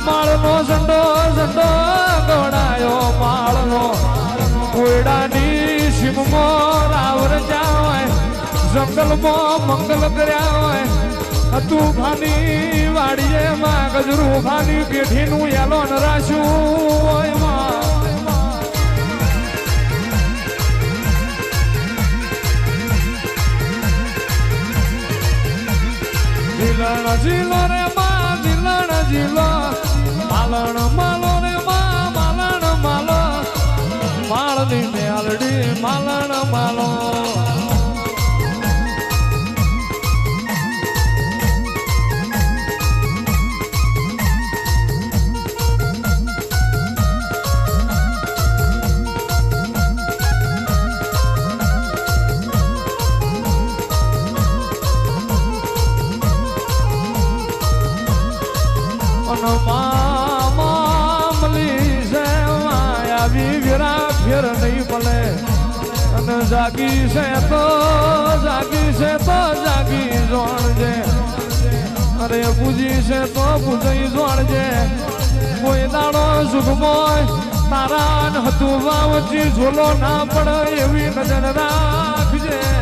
માળનો ઝંડો ઝંડો ગવડાયો માળનો કોયડાની સીમમાં રાવર જ્યાં હોય જંગલમાં મંગલ કર્યા હોય તું ભાની વાડીએ માં ગજરું ભાની પેઠીનું યાલો ન રાખ્યું હોય માં જીલણ જીલો રે માં જીલણ જીલો માલણ માલો રે માં માલણ માલો માળની મેલડી માલણ માલો જાગી છે તો જાગી જોણજે અરે પૂજી છે તો પૂજઈ જોણજે કોઈ દાડો સુખમોય તારા હતું વાવજી ઝોલો ના પડે એવી નજર રાખજે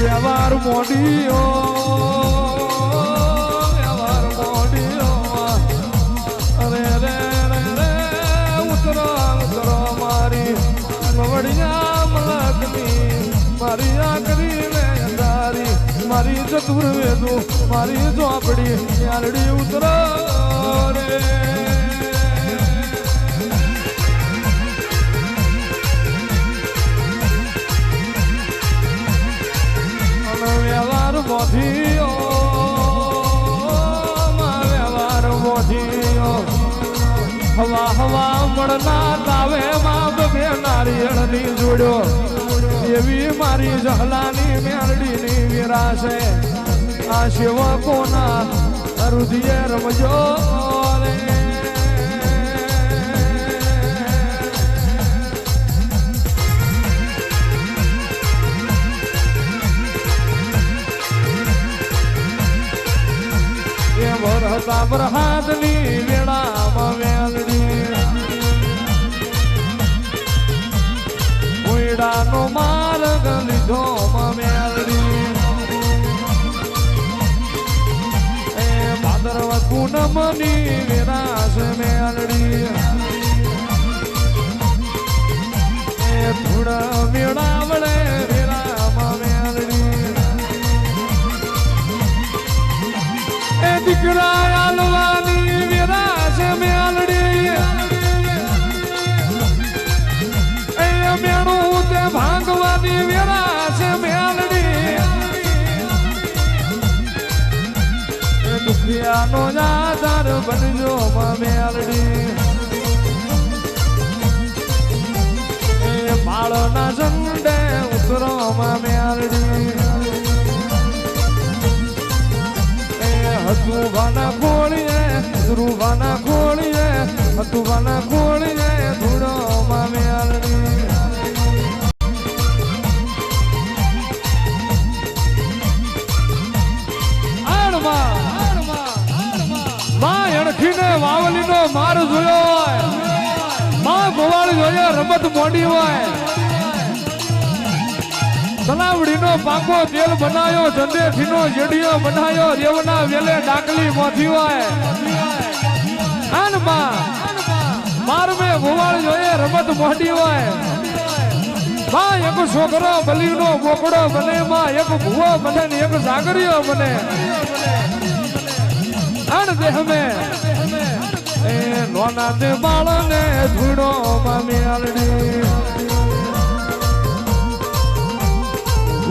વ્યવહાર મોડીઓ અરે રે રે રે ઉતરો ઉતરો મારી મવડિયા મલકની મારી આકરી રે અંધારી મારી ચતુર્વેદો મારી ઝોપડી યારડી ઉતરો રે વ્યવહાર મોઢીઓ વ્યવહાર મોઢીઓ હવા હવા મળના તાવે માં બે નારિયેળની જોડ્યો એવી મારી જહલાની મેરડીની વિરાશે આ સેવકોના હૃદય રમજો રે વરહતા વરહાદની વેળામાં વેલડી કોયડાનો માર્ગ લીધો મેલડી એ ભાદરવા પૂનમની વિરાશ મેલડી એ ધૂળ મેળાવડે વેળામાં મેલડી દીકરા આલવાની વિરાશ મેલડી એ મેણું તે ભાંગવાની વિરાશ મેલડી એ દુખિયાનો આધાર બનજો મેલડી એ માળના ઝંડે ઉતરો મેલડી હતુવાના ખોળીએ હતુવાના ખોળીએ ધૂળો માં મેલડી માં અણખીને વાવલીનો માર જોયો હોય માં ગોવાળી જોઈએ રમત મોડી હોય તલાવડીનો પાકો તેલ બનાયો જંદેઠીનો જેડિયો બનાયો રેવના વેલે ડાકલી મોથી હોય આનમાં માર મે ગોવાળ જોઈએ રમત મોડી હોય માં એક છોકરો બલીનો બોકડો બને માં એક ભૂવો બને ને એક જાગરીયો બને આન દેહ મે એ નોના દે બાળને ધૂળો માં મેલડી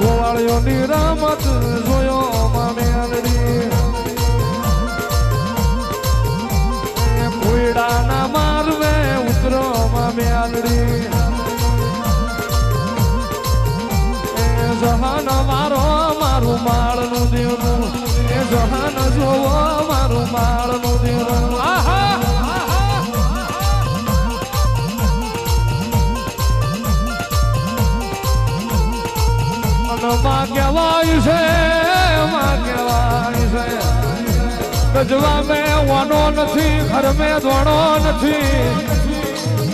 ગોવાળિયોની રમત જોયો માં મેલડી કોયડાના મારવે ઉતરો માં મેલડી જહાન મારો મારું માળનું દેવનું એ જહાન જોવો મારું માળ માં કહેવાય છે ગજવા મેં વાનો નથી ઘર મેં ધોણો નથી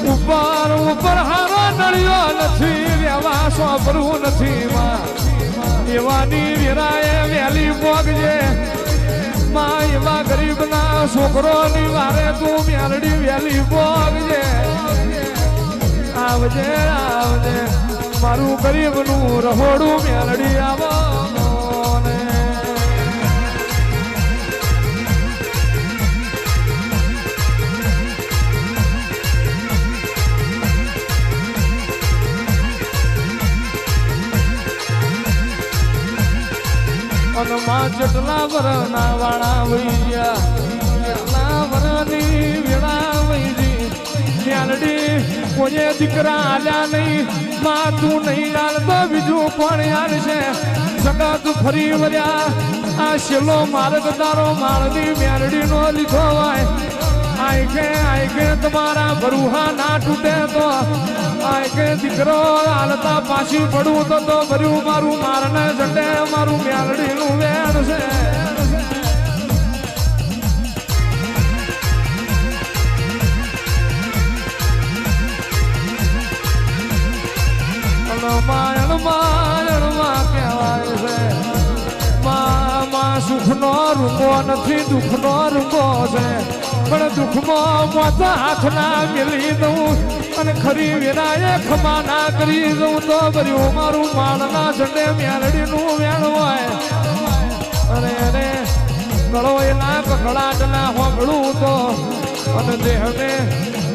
ઉપર ઉપર હારો નળિયો નથી વ્યવા સોંપરું નથી માં એવાની વેરાએ વેલી પોગજે માં એવા ગરીબ ના છોકરોની વારે તું મેલડી વેલી પોગજે આવજે આવજે મારું ગરીબ નું રહોડું મેલડી આવો માં જેટલા વરના વાળા વહી ગયા જેટલા વરની વેળા વહી ગઈ મ્યાલડી કોઈ દીકરા આલ્યા નહીં માં તું નહીં આલતો બીજું કોણ આલશે જગત ફરી વર્યા આ શેલો માર્ગ તારો માળની મ્યાલડી નો લીધો હોય આઈકે તમારા ભરુહા ના તૂટે તો આઈકે દીકરો હાલતા પાછી પડું તો ભર્યું મારું મારને જટે મારું મ્યાલડી નું વેણ છે માયણ માયણમાં કહેવાય છે માં સુખનો રૂપો નથી દુઃખનો રૂપો છે પણ દુઃખમાં મોતા હાથ ના મેલી દઉં અને ખરી વેરાએ ખમા ના કરી દઉં તો ભર્યું મારું માળના ઝંડે મ્યાલડીનું વેણ હોય અરે અરે ગળો એના કકડાટ ના હોંભળું તો અને દેહને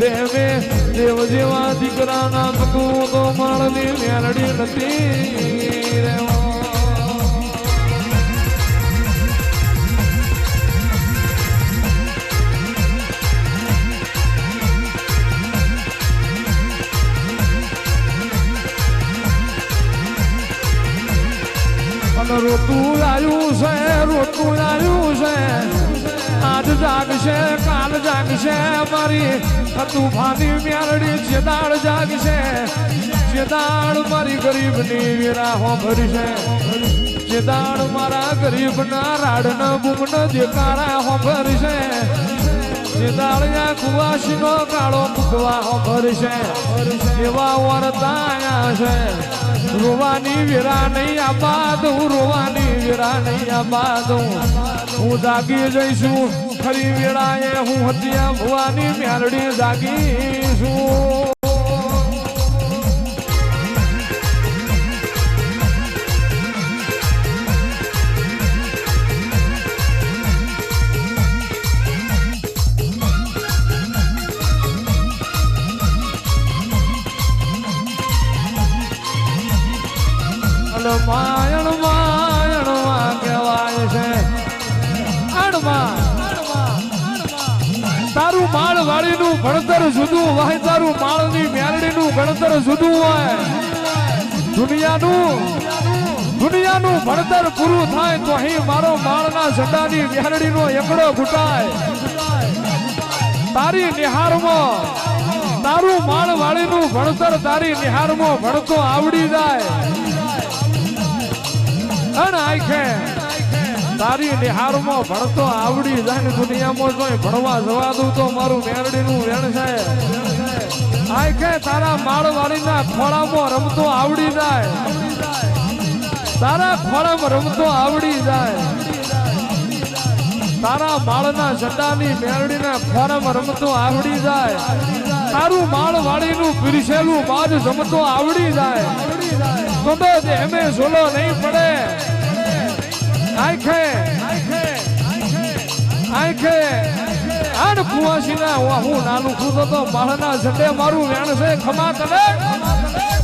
દેવ જેવા દીકરાના પકવું તો માળની મ્યાલડી નથી રેવા રોતું આવ્યું છે આજ જાગશે કાલ જાગશે મારી તુફાની મ્યાલડી જેદાળ જાગશે જેદાળ મારી ગરીબની વેરા હોભરશે જેદાળ મારા ગરીબના રાડના બૂમના દેકારા હોભરશે જેદાળ યા કુવાસીનો કાળો કુકવા હોભરશે એવા વરતા આયા છે રોવાની વેરા નહીં આપા દઉં રોવાની વેરા નહીં આપા દઉં હું જાગી જઈશું ખરી વેળાએ હું હત્યા ભવાની મ્યાલડી જાગીશું માયણ માયણમાં કહેવાય છે તારું માળ વાળીનું ભણતર જુદું હોય તારું માળની મ્યાલડીનું ગણતર જુદું હોય દુનિયાનું ભણતર પૂરું થાય તો અહીં મારો માળના ઝંડાની મ્યાલડીનો એકડો ઘૂંટાય તારી નિહારમાં તારું માળ વાળીનું ભણતર તારી નિહારમાં ભણતો આવડી જાય તારી નિહારમાં ભણતો આવડી જાય ને દુનિયામાં જોઈ ભણવા જવા દઉં તો મારું મેરડીનું વેણ છે આખે તારા માળવાળીના ખોળામાં રમતો આવડી જાય તારા ખોળામાં રમતો આવડી જાય તારા માળના ઝંડાની મેરડીના ખોળામાં રમતો આવડી જાય તારું માળવાળીનું પીરસેલું બાજ જમતો આવડી જાય તો એમે ઝોલો નહીં પડે આખે આન કુવાસીના હું નાનું ખુદ તો માળના ઝંડે મારું વેણ છે ખમા તને